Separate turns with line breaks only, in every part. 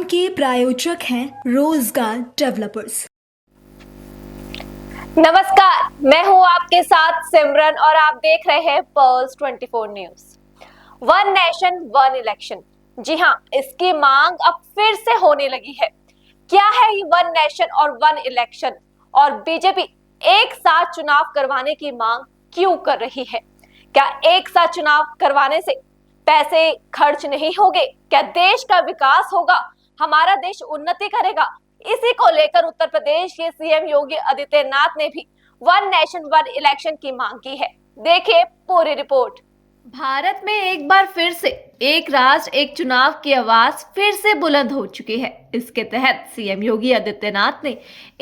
के प्रायोजक हैं रोजगार डेवलपर्स।
नमस्कार, मैं हूं आपके साथ सिमरन और आप देख रहे हैं Pearls 24 news. One nation one election, जी हां, इसकी मांग अब फिर से होने लगी है। क्या है ये वन नेशन और वन इलेक्शन, और बीजेपी एक साथ चुनाव करवाने की मांग क्यों कर रही है? क्या एक साथ चुनाव करवाने से पैसे खर्च नहीं होंगे? क्या देश का विकास होगा? हमारा देश उन्नति करेगा? इसी को लेकर उत्तर प्रदेश के सीएम योगी आदित्यनाथ ने भी वन नेशन वन इलेक्शन की मांग की है। देखिए पूरी रिपोर्ट। भारत में एक बार फिर से एक राष्ट्र एक चुनाव की आवाज फिर से बुलंद हो चुकी है। इसके तहत सीएम योगी आदित्यनाथ ने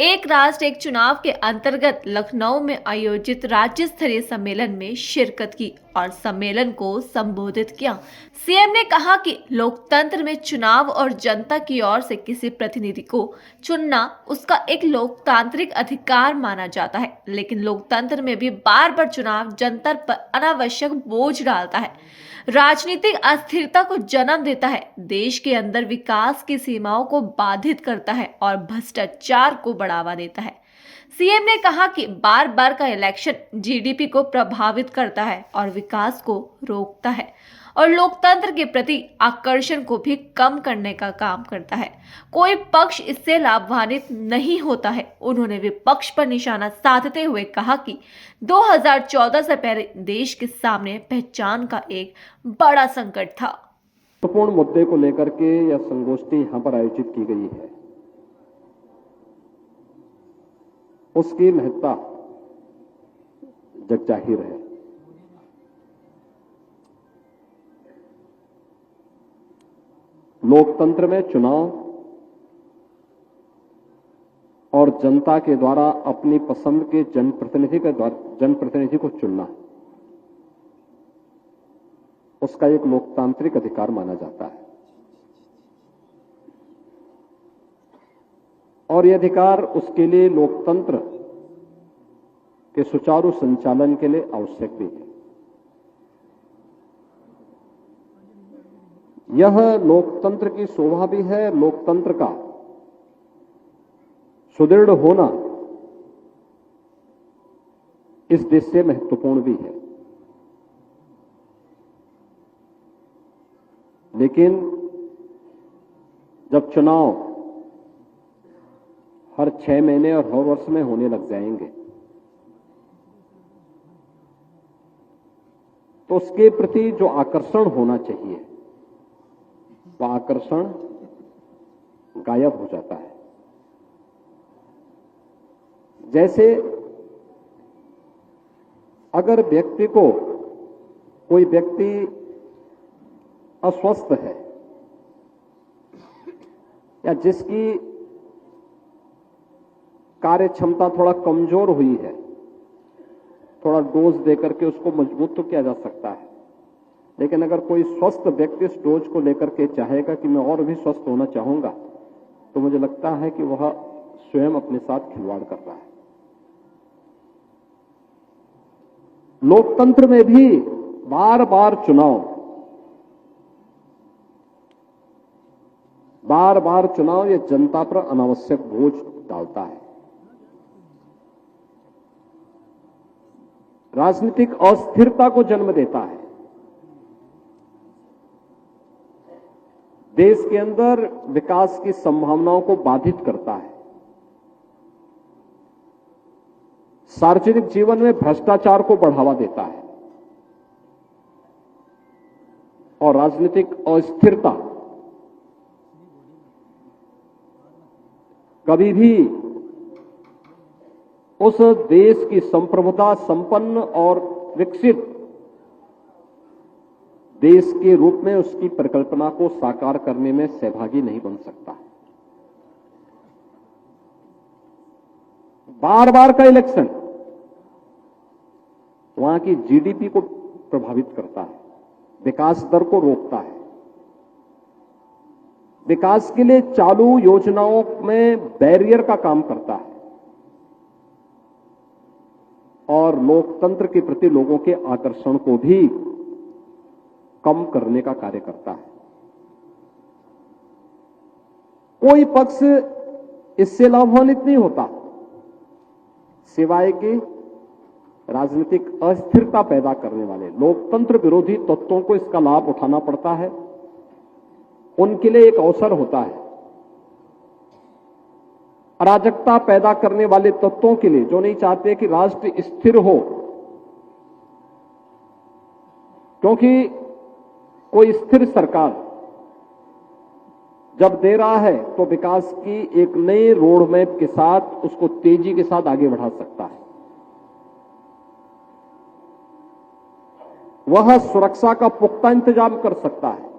एक राष्ट्र एक चुनाव के अंतर्गत लखनऊ में आयोजित राज्य स्तरीय सम्मेलन में शिरकत की और सम्मेलन को संबोधित किया। सीएम ने कहा कि लोकतंत्र में चुनाव और जनता की ओर से किसी प्रतिनिधि को चुनना उसका एक लोकतांत्रिक अधिकार माना जाता है, लेकिन लोकतंत्र में भी बार बार चुनाव जनता पर अनावश्यक बोझ डालता है, राजनीतिक अस्थिरता को जन्म देता है, देश के अंदर विकास की सीमाओं को बाधित करता है और भ्रष्टाचार को बढ़ावा देता है। सीएम ने कहा कि बार बार का इलेक्शन जीडीपी को प्रभावित करता है और विकास को रोकता है और लोकतंत्र के प्रति आकर्षण को भी कम करने का काम करता है। कोई पक्ष इससे लाभान्वित नहीं होता है। उन्होंने विपक्ष पर निशाना साधते हुए कहा कि 2014 से पहले देश के सामने पहचान का एक बड़ा संकट था।
महत्वपूर्ण मुद्दे को लेकर के यह संगोष्ठी यहां पर आयोजित की गई है, उसकी महत्ता जगजाहिर है। लोकतंत्र में चुनाव और जनता के द्वारा अपनी पसंद के जनप्रतिनिधि को चुनना उसका एक लोकतांत्रिक अधिकार माना जाता है और यह अधिकार उसके लिए लोकतंत्र के सुचारू संचालन के लिए आवश्यक भी है। यह लोकतंत्र की शोभा भी है। लोकतंत्र का सुदृढ़ होना इस देश से महत्वपूर्ण भी है। लेकिन जब चुनाव हर 6 महीने और हर वर्ष में होने लग जाएंगे तो उसके प्रति जो आकर्षण होना चाहिए वह आकर्षण गायब हो जाता है। जैसे अगर कोई व्यक्ति अस्वस्थ है या जिसकी कार्य क्षमता थोड़ा कमजोर हुई है, थोड़ा डोज देकर के उसको मजबूत तो किया जा सकता है, लेकिन अगर कोई स्वस्थ व्यक्ति इस डोज को लेकर के चाहेगा कि मैं और भी स्वस्थ होना चाहूंगा, तो मुझे लगता है कि वह स्वयं अपने साथ खिलवाड़ कर रहा है। लोकतंत्र में भी बार बार चुनाव ये जनता पर अनावश्यक बोझ डालता है, राजनीतिक अस्थिरता को जन्म देता है, देश के अंदर विकास की संभावनाओं को बाधित करता है, सार्वजनिक जीवन में भ्रष्टाचार को बढ़ावा देता है और राजनीतिक अस्थिरता कभी भी उस देश की संप्रभुता संपन्न और विकसित देश के रूप में उसकी परिकल्पना को साकार करने में सहभागी नहीं बन सकता। बार बार का इलेक्शन वहां की जीडीपी को प्रभावित करता है, विकास दर को रोकता है, विकास के लिए चालू योजनाओं में बैरियर का काम करता है और लोकतंत्र के प्रति लोगों के आकर्षण को भी कम करने का कार्य करता है। कोई पक्ष इससे लाभान्वित नहीं होता, सिवाय कि राजनीतिक अस्थिरता पैदा करने वाले लोकतंत्र विरोधी तत्वों को इसका लाभ उठाना पड़ता है। उनके लिए एक अवसर होता है। अराजकता पैदा करने वाले तत्वों के लिए, जो नहीं चाहते कि राष्ट्र स्थिर हो, क्योंकि कोई स्थिर सरकार जब दे रहा है तो विकास की एक नए रोड मैप के साथ उसको तेजी के साथ आगे बढ़ा सकता है। वह सुरक्षा का पुख्ता इंतजाम कर सकता है,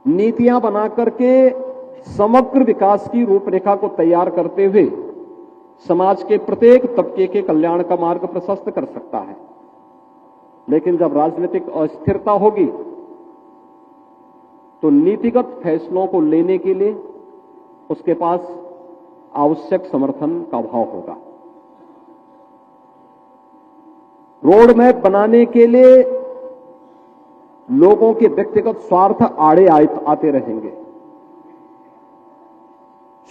नीतियां बना करके समग्र विकास की रूपरेखा को तैयार करते हुए समाज के प्रत्येक तबके के कल्याण का मार्ग प्रशस्त कर सकता है। लेकिन जब राजनीतिक अस्थिरता होगी तो नीतिगत फैसलों को लेने के लिए उसके पास आवश्यक समर्थन का अभाव होगा। रोड मैप बनाने के लिए लोगों के व्यक्तिगत स्वार्थ आड़े आते रहेंगे।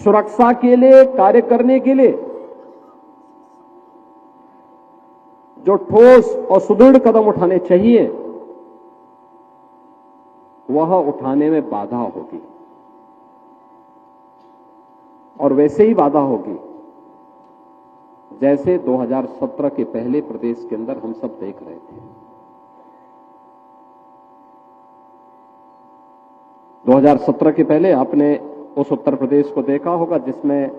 सुरक्षा के लिए कार्य करने के लिए जो ठोस और सुदृढ़ कदम उठाने चाहिए वह उठाने में बाधा होगी, और वैसे ही बाधा होगी जैसे 2017 के पहले प्रदेश के अंदर हम सब देख रहे थे। 2017 के पहले आपने उस उत्तर प्रदेश को देखा होगा जिसमें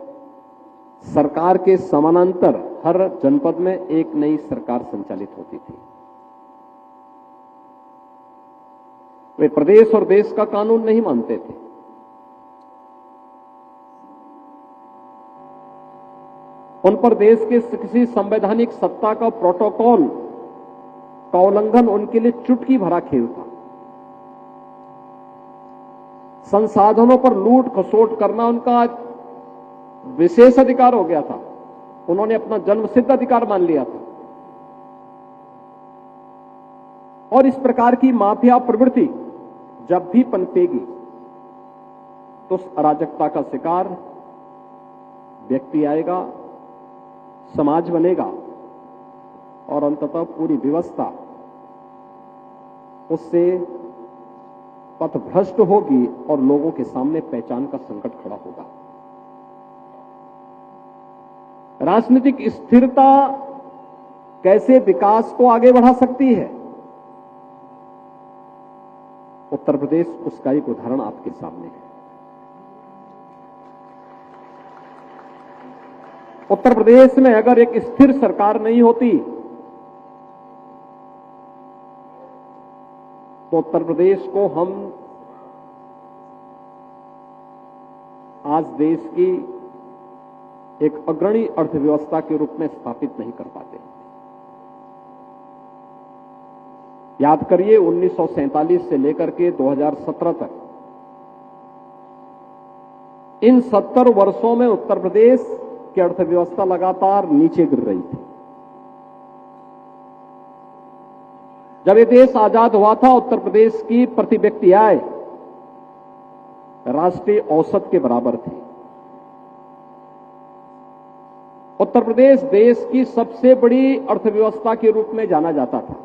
सरकार के समानांतर हर जनपद में एक नई सरकार संचालित होती थी। वे प्रदेश और देश का कानून नहीं मानते थे। उन पर देश के किसी संवैधानिक सत्ता का प्रोटोकॉल का उल्लंघन उनके लिए चुटकी भरा खेल था। संसाधनों पर लूट खसोट करना उनका विशेष अधिकार हो गया था। उन्होंने अपना जन्मसिद्ध अधिकार मान लिया था। और इस प्रकार की माफिया प्रवृत्ति जब भी पनपेगी तो उस अराजकता का शिकार व्यक्ति आएगा, समाज बनेगा, और अंततः पूरी व्यवस्था उससे पथभ्रष्ट होगी और लोगों के सामने पहचान का संकट खड़ा होगा। राजनीतिक स्थिरता कैसे विकास को आगे बढ़ा सकती है, उत्तर प्रदेश उसका एक उदाहरण आपके सामने है। उत्तर प्रदेश में अगर एक स्थिर सरकार नहीं होती तो उत्तर प्रदेश को हम आज देश की एक अग्रणी अर्थव्यवस्था के रूप में स्थापित नहीं कर पाते। याद करिए 1947 से लेकर के 2017 तक इन 70 वर्षों में उत्तर प्रदेश की अर्थव्यवस्था लगातार नीचे गिर रही थी। जब ये देश आजाद हुआ था उत्तर प्रदेश की प्रति व्यक्ति आय राष्ट्रीय औसत के बराबर थी। उत्तर प्रदेश देश की सबसे बड़ी अर्थव्यवस्था के रूप में जाना जाता था।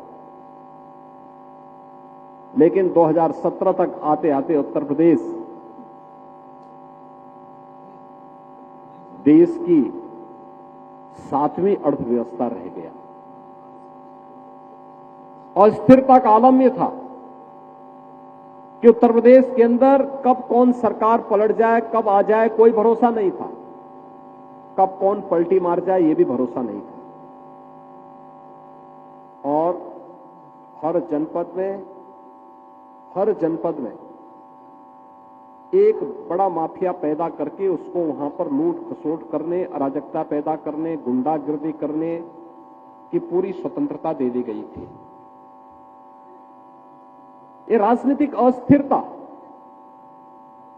लेकिन 2017 तक आते आते उत्तर प्रदेश देश की 7वीं अर्थव्यवस्था रह गया। अस्थिरता का आलम यह था कि उत्तर प्रदेश के अंदर कब कौन सरकार पलट जाए, कब आ जाए, कोई भरोसा नहीं था। कब कौन पलटी मार जाए ये भी भरोसा नहीं था। और हर जनपद में एक बड़ा माफिया पैदा करके उसको वहां पर लूट खसोट करने, अराजकता पैदा करने, गुंडागर्दी करने की पूरी स्वतंत्रता दे दी गई थी। ये राजनीतिक अस्थिरता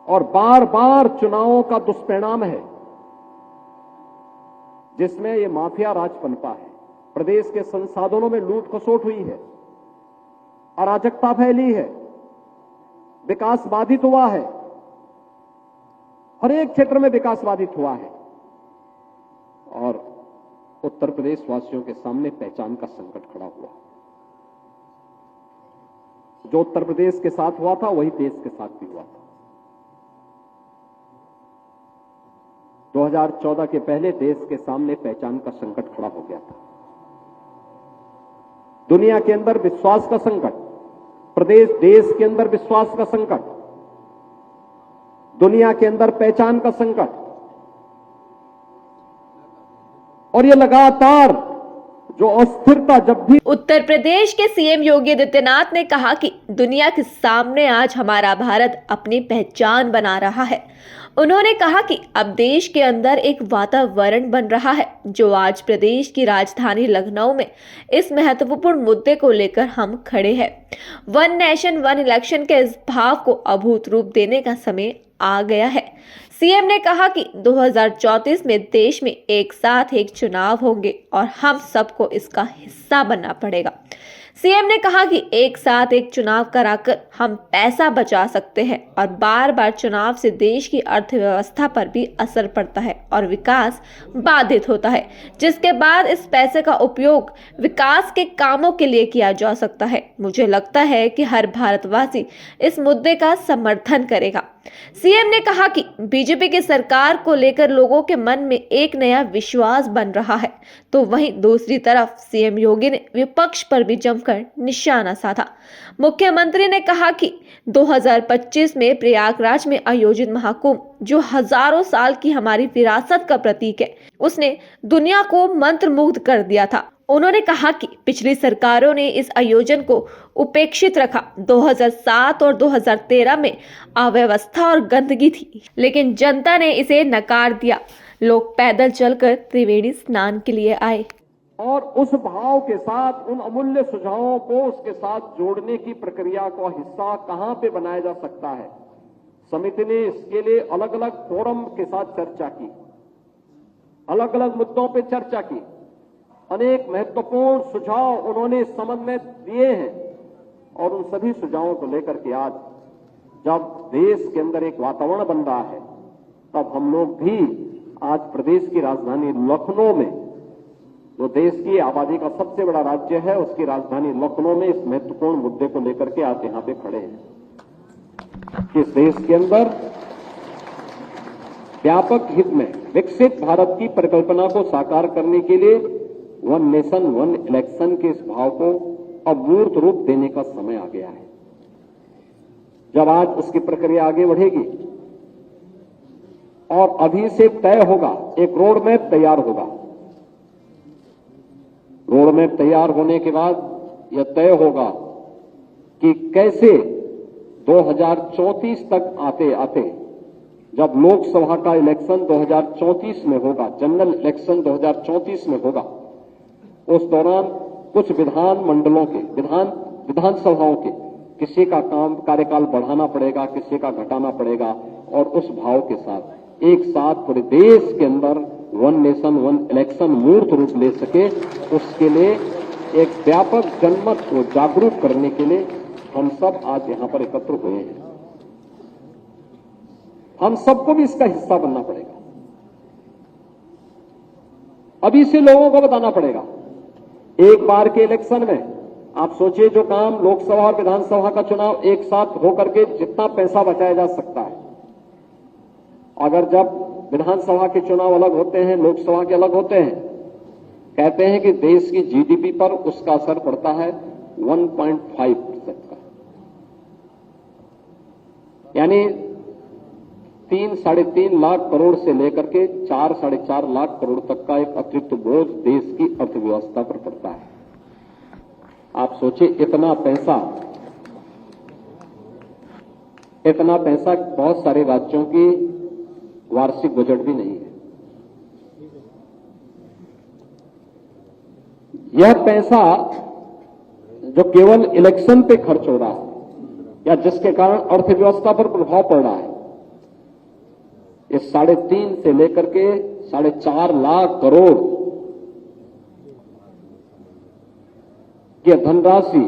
और बार बार चुनावों का दुष्परिणाम है जिसमें ये माफिया राज पनपा है। प्रदेश के संसाधनों में लूट खसोट हुई है, अराजकता फैली है, विकास बाधित हुआ है, हर एक क्षेत्र में विकास बाधित हुआ है और उत्तर प्रदेश वासियों के सामने पहचान का संकट खड़ा हुआ। जो उत्तर प्रदेश के साथ हुआ था वही देश के साथ भी हुआ था। 2014 के पहले देश के सामने पहचान का संकट खड़ा हो गया था। दुनिया के अंदर विश्वास का संकट, देश के अंदर विश्वास का संकट, दुनिया के अंदर पहचान का संकट, और ये लगातार जो अस्थिरता जब भी।
उत्तर प्रदेश के सीएम योगी आदित्यनाथ ने कहा कि दुनिया के सामने आज हमारा भारत अपनी पहचान बना रहा है। उन्होंने कहा कि अब देश के अंदर एक वातावरण बन रहा है जो आज प्रदेश की राजधानी लखनऊ में इस महत्वपूर्ण मुद्दे को लेकर हम खड़े हैं। वन नेशन वन इलेक्शन के इस भाव को अभूत रूप देने का समय आ गया है। सीएम ने कहा कि 2034 में देश में एक साथ एक चुनाव होंगे और हम सबको इसका हिस्सा बनना पड़ेगा। सीएम ने कहा कि एक साथ एक चुनाव कराकर हम पैसा बचा सकते हैं और बार बार चुनाव से देश की अर्थव्यवस्था पर भी असर पड़ता है और विकास बाधित होता है, जिसके बाद इस पैसे का उपयोग विकास के कामों के लिए किया जा सकता है। मुझे लगता है कि हर भारतवासी इस मुद्दे का समर्थन करेगा। सीएम ने कहा कि बीजेपी की सरकार को लेकर लोगों के मन में एक नया विश्वास बन रहा है, तो वहीं दूसरी तरफ सीएम योगी ने विपक्ष पर भी जमकर निशाना साधा। मुख्यमंत्री ने कहा कि 2025 में प्रयागराज में आयोजित महाकुंभ जो हजारों साल की हमारी विरासत का प्रतीक है, उसने दुनिया को मंत्रमुग्ध कर दिया था। उन्होंने कहा कि पिछली सरकारों ने इस आयोजन को उपेक्षित रखा। 2007 और 2013 में अव्यवस्था और गंदगी थी, लेकिन जनता ने इसे नकार दिया। लोग पैदल चलकर त्रिवेणी स्नान के लिए आए
और उस भाव के साथ उन अमूल्य सुझावों को उसके साथ जोड़ने की प्रक्रिया का हिस्सा कहां पे बनाया जा सकता है। समिति ने इसके लिए अलग अलग फोरम के साथ चर्चा की, अलग अलग मुद्दों पे चर्चा की, अनेक महत्वपूर्ण सुझाव उन्होंने इस संबंध में दिए हैं और उन सभी सुझावों को लेकर के आज जब देश के अंदर एक वातावरण बन रहा है, तब हम लोग भी आज प्रदेश की राजधानी लखनऊ में, जो देश की आबादी का सबसे बड़ा राज्य है, उसकी राजधानी लखनऊ में इस महत्वपूर्ण मुद्दे को लेकर के आज यहां पे खड़े हैं कि इस देश के अंदर व्यापक हित में विकसित भारत की परिकल्पना को साकार करने के लिए वन नेशन वन इलेक्शन के इस भाव को अब मूर्त रूप देने का समय आ गया है। जब आज उसकी प्रक्रिया आगे बढ़ेगी और अभी से तय होगा, एक रोड मैप तैयार होगा। रोड मैप तैयार होने के बाद यह तय होगा कि कैसे 2034 तक आते आते, जब लोकसभा का इलेक्शन 2034 में होगा, जनरल इलेक्शन 2034 में होगा, उस दौरान कुछ विधान मंडलों के विधानसभाओं के किसी का कार्यकाल बढ़ाना पड़ेगा, किसी का घटाना पड़ेगा और उस भाव के साथ एक साथ पूरे देश के अंदर वन नेशन वन इलेक्शन मूर्त रूप ले सके, उसके लिए एक व्यापक जनमत को जागरूक करने के लिए हम सब आज यहां पर एकत्र हुए हैं। हम सबको भी इसका हिस्सा बनना पड़ेगा। अभी से लोगों को बताना पड़ेगा। एक बार के इलेक्शन में आप सोचिए, जो काम लोकसभा और विधानसभा का चुनाव एक साथ होकर के जितना पैसा बचाया जा सकता है, अगर जब विधानसभा के चुनाव अलग होते हैं, लोकसभा के अलग होते हैं, कहते हैं कि देश की जीडीपी पर उसका असर पड़ता है 1.5% का, यानी 3-3.5 लाख करोड़ से लेकर के 4-4.5 लाख करोड़ तक का एक अतिरिक्त बोझ देश की अर्थव्यवस्था पर पड़ता है। आप सोचिए, इतना पैसा बहुत सारे राज्यों की वार्षिक बजट भी नहीं है। यह पैसा जो केवल इलेक्शन पे खर्च हो रहा है या जिसके कारण अर्थव्यवस्था पर प्रभाव पड़ रहा है, ये 3.5 से लेकर के 4.5 लाख करोड़ की धनराशि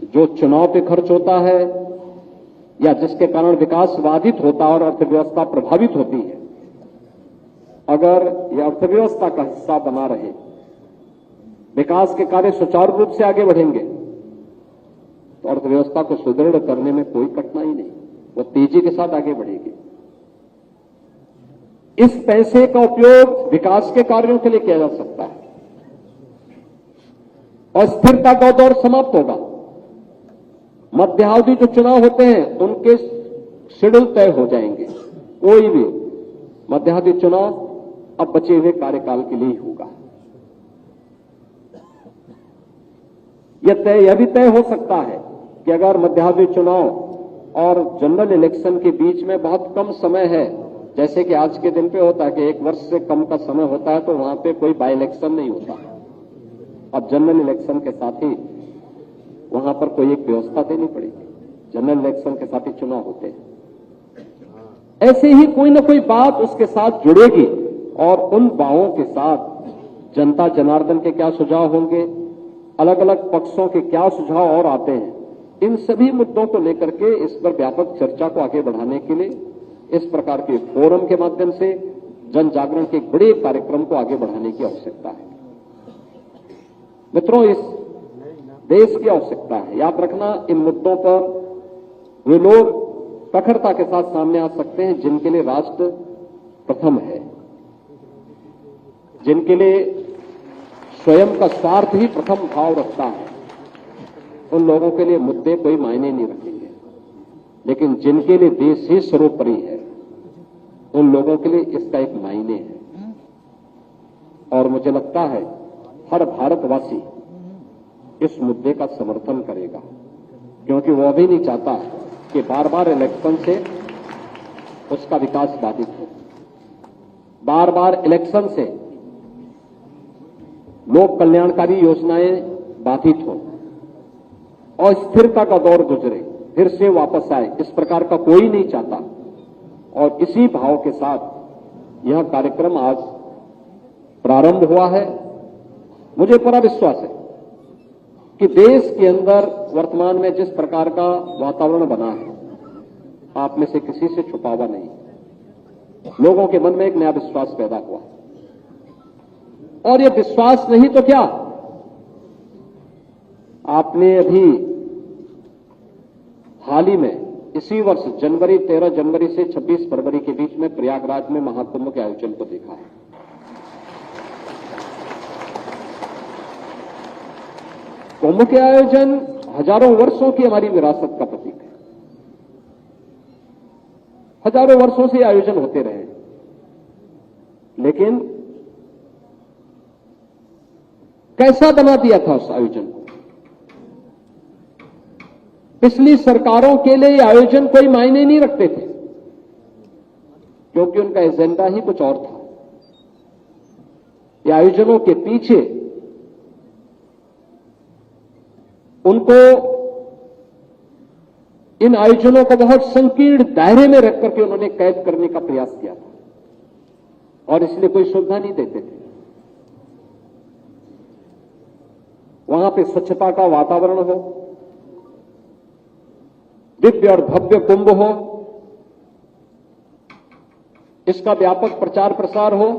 जो चुनाव पे खर्च होता है, या जिसके कारण विकास बाधित होता है और अर्थव्यवस्था प्रभावित होती है, अगर यह अर्थव्यवस्था का हिस्सा बना रहे, विकास के कार्य सुचारू रूप से आगे बढ़ेंगे, तो अर्थव्यवस्था को सुदृढ़ करने में कोई कठिनाई नहीं, वो तेजी के साथ आगे बढ़ेगी। इस पैसे का उपयोग विकास के कार्यों के लिए किया जा सकता है और स्थिरता का दौर समाप्त होगा। मध्यावधि जो चुनाव होते हैं उनके शेड्यूल तय हो जाएंगे। कोई भी मध्यावधि चुनाव अब बचे हुए कार्यकाल के लिए ही होगा। यह भी तय हो सकता है कि अगर मध्यावधि चुनाव और जनरल इलेक्शन के बीच में बहुत कम समय है, जैसे कि आज के दिन पे होता है कि 1 वर्ष से कम का समय होता है, तो वहां पे कोई बाई इलेक्शन नहीं होता। अब जनरल इलेक्शन के साथ ही वहां पर कोई एक व्यवस्था देनी पड़ेगी। जनरल इलेक्शन के साथ ही चुनाव होते हैं। ऐसे ही कोई ना कोई बात उसके साथ जुड़ेगी और उन बातों के साथ जनता जनार्दन के क्या सुझाव होंगे, अलग अलग पक्षों के क्या सुझाव और आते हैं, इन सभी मुद्दों को लेकर के इस पर व्यापक चर्चा को आगे बढ़ाने के लिए इस प्रकार के फोरम के माध्यम से जन जागरण के एक बड़े कार्यक्रम को आगे बढ़ाने की आवश्यकता है। मित्रों, इस देश की आवश्यकता है। याद रखना, इन मुद्दों पर वे लोग प्रखरता के साथ सामने आ सकते हैं जिनके लिए राष्ट्र प्रथम है, जिनके लिए स्वयं का स्वार्थ ही प्रथम भाव रखता है। उन लोगों के लिए मुद्दे कोई मायने नहीं रखेंगे, लेकिन जिनके लिए देश ही सर्वोपरि है, उन लोगों के लिए इसका एक मायने है। और मुझे लगता है हर भारतवासी इस मुद्दे का समर्थन करेगा, क्योंकि वह भी नहीं चाहता कि बार बार इलेक्शन से उसका विकास बाधित हो, बार बार इलेक्शन से लोक कल्याणकारी योजनाएं बाधित हो और स्थिरता का दौर गुजरे, फिर से वापस आए। इस प्रकार का कोई नहीं चाहता। और इसी भाव के साथ यह कार्यक्रम आज प्रारंभ हुआ है। मुझे पूरा विश्वास है कि देश के अंदर वर्तमान में जिस प्रकार का वातावरण बना है, आप में से किसी से छुपा हुआ नहीं, लोगों के मन में एक नया विश्वास पैदा हुआ। और यह विश्वास नहीं तो क्या, आपने अभी हाल ही में इसी वर्ष 13 जनवरी से 26 फरवरी के बीच में प्रयागराज में महाकुंभ के आयोजन को देखा है। कुंभ के आयोजन हजारों वर्षों की हमारी विरासत का प्रतीक है। हजारों वर्षों से आयोजन होते रहे, लेकिन कैसा बना दिया था उस आयोजन को? पिछली सरकारों के लिए ये आयोजन कोई मायने नहीं रखते थे, क्योंकि उनका एजेंडा ही कुछ और था। ये आयोजनों के पीछे उनको इन आयोजनों को बहुत संकीर्ण दायरे में रख करके उन्होंने कैद करने का प्रयास किया था, और इसलिए कोई सुविधा नहीं देते थे। वहां पे स्वच्छता का वातावरण हो, दिव्य और भव्य कुंभ हो, इसका व्यापक प्रचार प्रसार हो,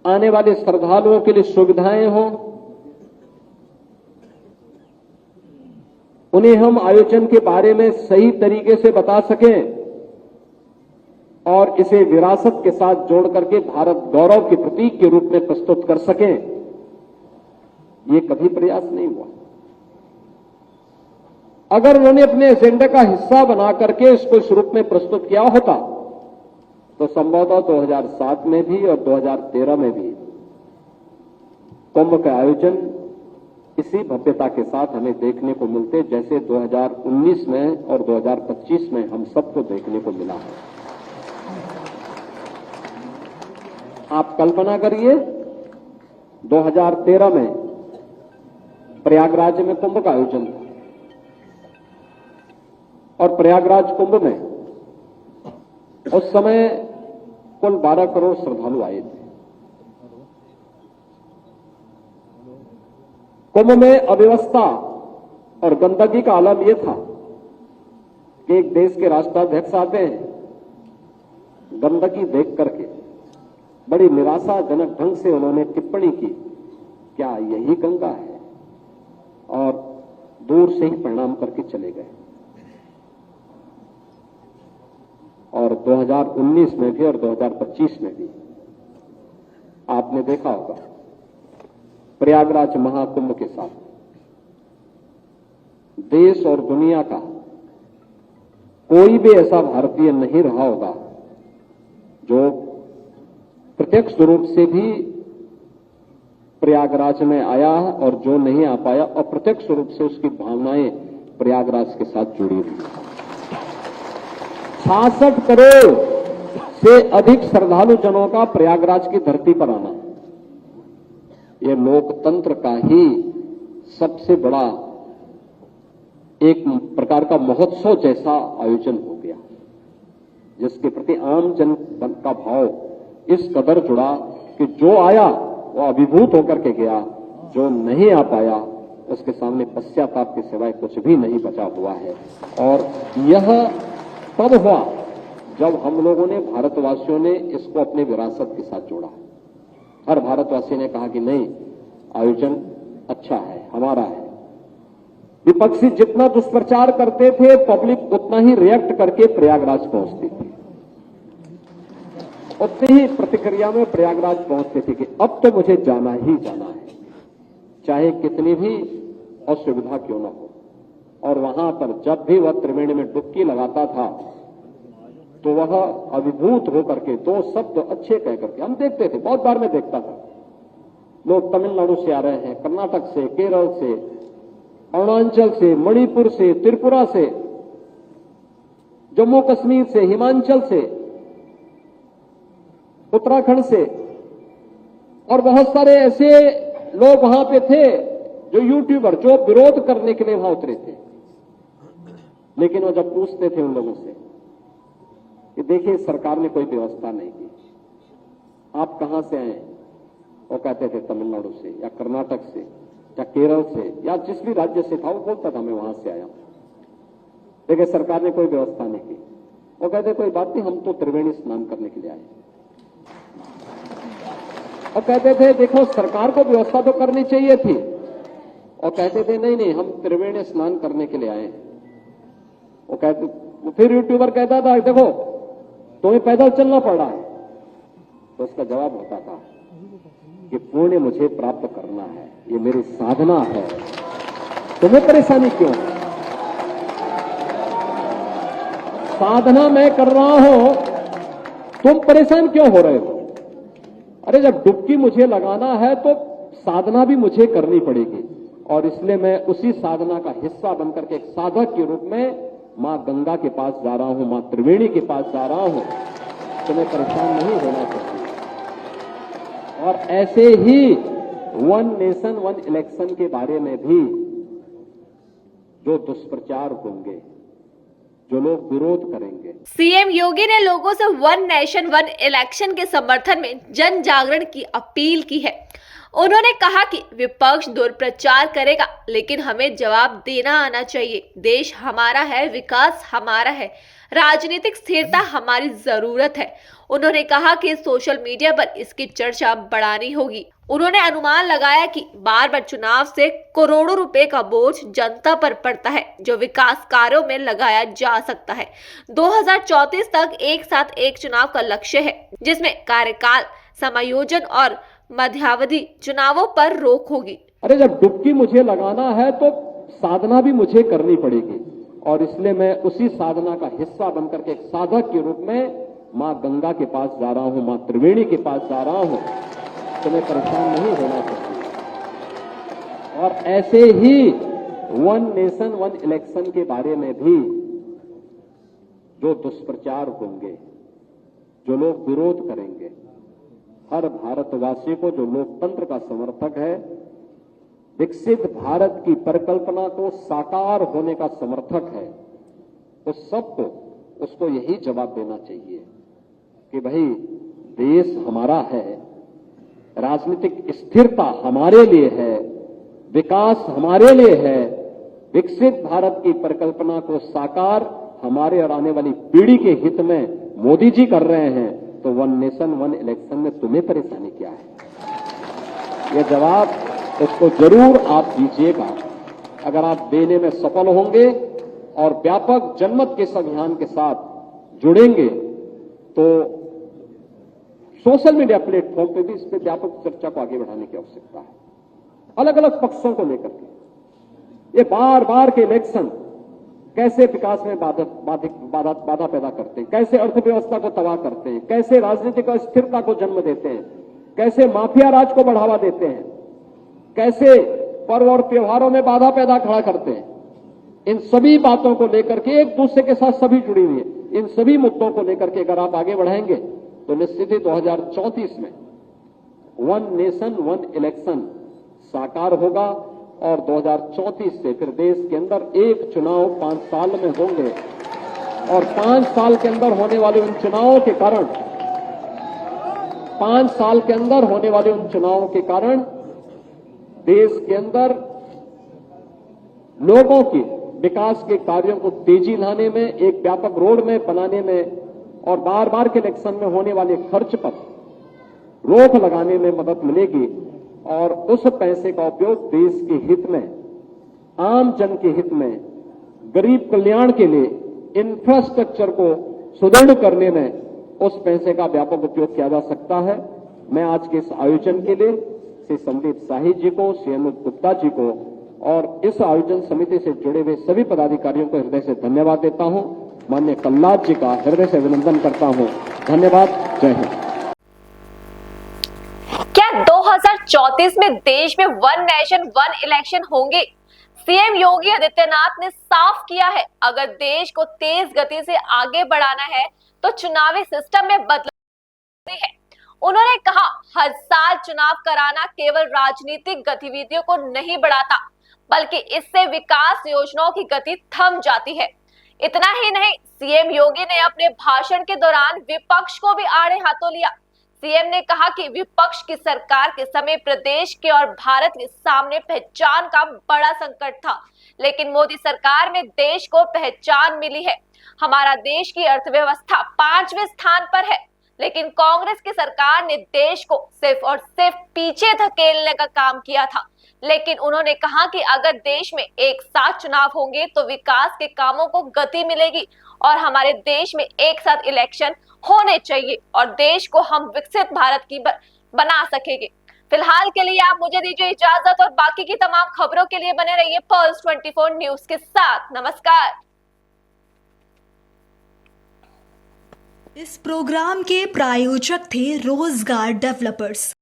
आने वाले श्रद्धालुओं के लिए सुविधाएं हो, उन्हें हम आयोजन के बारे में सही तरीके से बता सकें और इसे विरासत के साथ जोड़ करके भारत गौरव के प्रतीक के रूप में प्रस्तुत कर सकें, ये कभी प्रयास नहीं हुआ। अगर उन्होंने अपने एजेंडा का हिस्सा बना करके इसको इस रूप में प्रस्तुत किया होता, तो संभवतः 2007 में भी और 2013 में भी कुंभ का आयोजन इसी भव्यता के साथ हमें देखने को मिलते, जैसे 2019 में और 2025 में हम सबको देखने को मिला है। आप कल्पना करिए, 2013 में प्रयागराज में कुंभ का आयोजन था, और प्रयागराज कुंभ में उस समय कुल 12 करोड़ श्रद्धालु आए थे। कुंभ में अव्यवस्था और गंदगी का आलम यह था कि एक देश के राष्ट्राध्यक्ष आते हैं, गंदगी देख करके बड़ी निराशाजनक ढंग से उन्होंने टिप्पणी की, क्या यही गंगा है, और दूर से ही प्रणाम करके चले गए। और 2019 में भी और 2025 में भी आपने देखा होगा, प्रयागराज महाकुंभ के साथ देश और दुनिया का कोई भी ऐसा भारतीय नहीं रहा होगा जो प्रत्यक्ष रूप से भी प्रयागराज में आया और जो नहीं आ पाया, और प्रत्यक्ष रूप से उसकी भावनाएं प्रयागराज के साथ जुड़ी हुई। 66 करोड़ से अधिक श्रद्धालु जनों का प्रयागराज की धरती पर आना, यह लोकतंत्र का ही सबसे बड़ा एक प्रकार का महोत्सव जैसा आयोजन हो गया, जिसके प्रति आम जन का भाव इस कदर जुड़ा कि जो आया वो अभिभूत होकर के गया, जो नहीं आ पाया उसके सामने पश्चाताप के सिवाय कुछ भी नहीं बचा हुआ है। और यह तब हुआ जब हम लोगों ने, भारतवासियों ने इसको अपने विरासत के साथ जोड़ा। हर भारतवासी ने कहा कि नहीं, आयोजन अच्छा है, हमारा है। विपक्षी जितना दुष्प्रचार करते थे, पब्लिक उतना ही रिएक्ट करके प्रयागराज पहुंचती थी, उतनी ही प्रतिक्रिया में प्रयागराज पहुंचते थे कि अब तो मुझे जाना ही जाना है, चाहे कितनी भी असुविधा क्यों न हो। और वहां पर जब भी वह त्रिवेणी में डुबकी लगाता था तो वह अभिभूत होकर के दो शब्द अच्छे कह करके, हम देखते थे, बहुत बार मैं देखता था, लोग तमिलनाडु से आ रहे हैं, कर्नाटक से, केरल से, अरुणाचल से, मणिपुर से, त्रिपुरा से, जम्मू कश्मीर से, हिमाचल से, उत्तराखंड से, और बहुत सारे ऐसे लोग वहां पे थे जो यूट्यूबर, जो विरोध करने के लिए वहां उतरे थे। लेकिन वो जब पूछते थे उन लोगों से कि देखिए सरकार ने कोई व्यवस्था नहीं की, आप कहां से आए, वो कहते थे तमिलनाडु से या कर्नाटक से या केरल से या जिस भी राज्य से था, वो बोलता था मैं वहां से आया। देखिए सरकार ने कोई व्यवस्था नहीं की, वो कहते कोई बात नहीं, हम तो त्रिवेणी स्नान करने के लिए आए। और कहते थे देखो सरकार को व्यवस्था तो करनी चाहिए थी, और कहते थे नहीं नहीं, हम त्रिवेणी स्नान करने के लिए आए। वो कहते, फिर यूट्यूबर कहता था देखो तुम्हें पैदल चलना पड़ रहा है, तो उसका जवाब होता था कि पुण्य मुझे प्राप्त करना है, ये मेरी साधना है, तुम्हें परेशानी क्यों? साधना मैं कर रहा हूं, तुम परेशान क्यों हो रहे हो? अरे जब डुबकी मुझे लगाना है तो साधना भी मुझे करनी पड़ेगी, और इसलिए मैं उसी साधना का हिस्सा बनकर के एक साधक के रूप में मां गंगा के पास जा रहा हूं, मां त्रिवेणी के पास जा रहा हूं, तुम्हें परेशान नहीं होना चाहिए। और ऐसे ही वन नेशन वन इलेक्शन के बारे में भी जो दुष्प्रचार होंगे, जो लोग विरोध करेंगे।
सीएम योगी ने लोगों से वन नेशन वन इलेक्शन के समर्थन में जन जागरण की अपील की है। उन्होंने कहा कि विपक्ष दुष्प्रचार करेगा, लेकिन हमें जवाब देना आना चाहिए। देश हमारा है, विकास हमारा है, राजनीतिक स्थिरता हमारी जरूरत है। उन्होंने कहा कि सोशल मीडिया पर इसकी चर्चा बढ़ानी होगी। उन्होंने अनुमान लगाया कि बार बार चुनाव से करोड़ों रुपए का बोझ जनता पर पड़ता है, जो विकास कार्यों में लगाया जा सकता है। 2034 तक एक साथ एक चुनाव का लक्ष्य है, जिसमें कार्यकाल समायोजन और मध्यावधि चुनावों पर रोक होगी।
अरे जब डुबकी मुझे लगाना है तो साधना भी मुझे करनी पड़ेगी, और इसलिए मैं उसी साधना का हिस्सा बनकर के एक साधक के रूप में मां गंगा के पास जा रहा हूं, मां त्रिवेणी के पास जा रहा हूं, तुम्हें परेशान नहीं होना चाहिए। और ऐसे ही वन नेशन वन इलेक्शन के बारे में भी जो दुष्प्रचार होंगे, जो लोग विरोध करेंगे, हर भारतवासी को जो लोकतंत्र का समर्थक है, विकसित भारत की परिकल्पना को साकार होने का समर्थक है, उस सबको उसको यही जवाब देना चाहिए कि भाई देश हमारा है, राजनीतिक स्थिरता हमारे लिए है, विकास हमारे लिए है, विकसित भारत की परिकल्पना को साकार हमारे और आने वाली पीढ़ी के हित में मोदी जी कर रहे हैं, तो वन नेशन वन इलेक्शन में तुम्हें परेशानी क्या है? यह जवाब उसको जरूर आप दीजिएगा। अगर आप देने में सफल होंगे और व्यापक जनमत के इस अभियान के साथ जुड़ेंगे, तो सोशल मीडिया प्लेटफॉर्म पे भी इस पर व्यापक चर्चा को आगे बढ़ाने की आवश्यकता है। अलग अलग पक्षों को लेकर के ये बार बार के इलेक्शन कैसे विकास में बाधा पैदा करते हैं, कैसे अर्थव्यवस्था को तबाह करते हैं, कैसे राजनीतिक अस्थिरता को जन्म देते हैं, कैसे माफिया राज को बढ़ावा देते हैं, कैसे पर्व और त्योहारों में बाधा पैदा खड़ा करते हैं। इन सभी बातों को लेकर के एक दूसरे के साथ सभी जुड़ी हुई है। इन सभी मुद्दों को लेकर के अगर आप आगे बढ़ाएंगे तो निश्चित ही 2034 में वन नेशन वन इलेक्शन साकार होगा और 2034 से फिर देश के अंदर एक चुनाव 5 साल में होंगे और 5 साल के अंदर होने वाले उन चुनावों के कारण 5 साल के अंदर होने वाले उन चुनावों के कारण देश के अंदर लोगों की विकास के कार्यों को तेजी लाने में, एक व्यापक रोड मैप बनाने में और बार बार के इलेक्शन में होने वाले खर्च पर रोक लगाने में मदद मिलेगी और उस पैसे का उपयोग देश के हित में, आम जन के हित में, गरीब कल्याण के लिए, इंफ्रास्ट्रक्चर को सुदृढ़ करने में उस पैसे का व्यापक उपयोग किया जा सकता है। मैं आज के इस आयोजन के लिए श्री संदीप शाही जी को, श्री अनूप गुप्ता जी को और इस आयोजन समिति से जुड़े हुए सभी पदाधिकारियों को हृदय से धन्यवाद देता हूं। माननीय कल्लाद जी का हृदय से अभिनंदन करता हूं। धन्यवाद। जय हिंद।
क्या 2034 में देश में वन नेशन वन इलेक्शन होंगे? सीएम योगी आदित्यनाथ ने साफ किया है, अगर देश को तेज गति से आगे बढ़ाना है तो चुनावी सिस्टम में बदलाव है। उन्होंने कहा, हर साल चुनाव कराना केवल राजनीतिक गतिविधियों को नहीं बढ़ाता, बल्कि इससे विकास योजनाओं की गति थम जाती है। इतना ही नहीं, सीएम योगी ने अपने भाषण के दौरान विपक्ष को भी आड़े हाथों लिया। सीएम ने कहा कि विपक्ष की सरकार के समय प्रदेश के और भारत के सामने पहचान का बड़ा संकट था, लेकिन मोदी सरकार में देश को पहचान मिली है। हमारा देश की अर्थव्यवस्था 5वें स्थान पर है, लेकिन कांग्रेस की सरकार ने देश को सिर्फ और सिर्फ पीछे धकेलने का काम किया था। लेकिन उन्होंने कहा कि अगर देश में एक साथ चुनाव होंगे तो विकास के कामों को गति मिलेगी और हमारे देश में एक साथ इलेक्शन होने चाहिए और देश को हम विकसित भारत की बना सकेंगे। फिलहाल के लिए आप मुझे दीजिए इजाजत और बाकी की तमाम खबरों के लिए बने रहिए पल्स 24 न्यूज के साथ। नमस्कार।
इस प्रोग्राम के प्रायोजक थे रोजगार डेवलपर्स।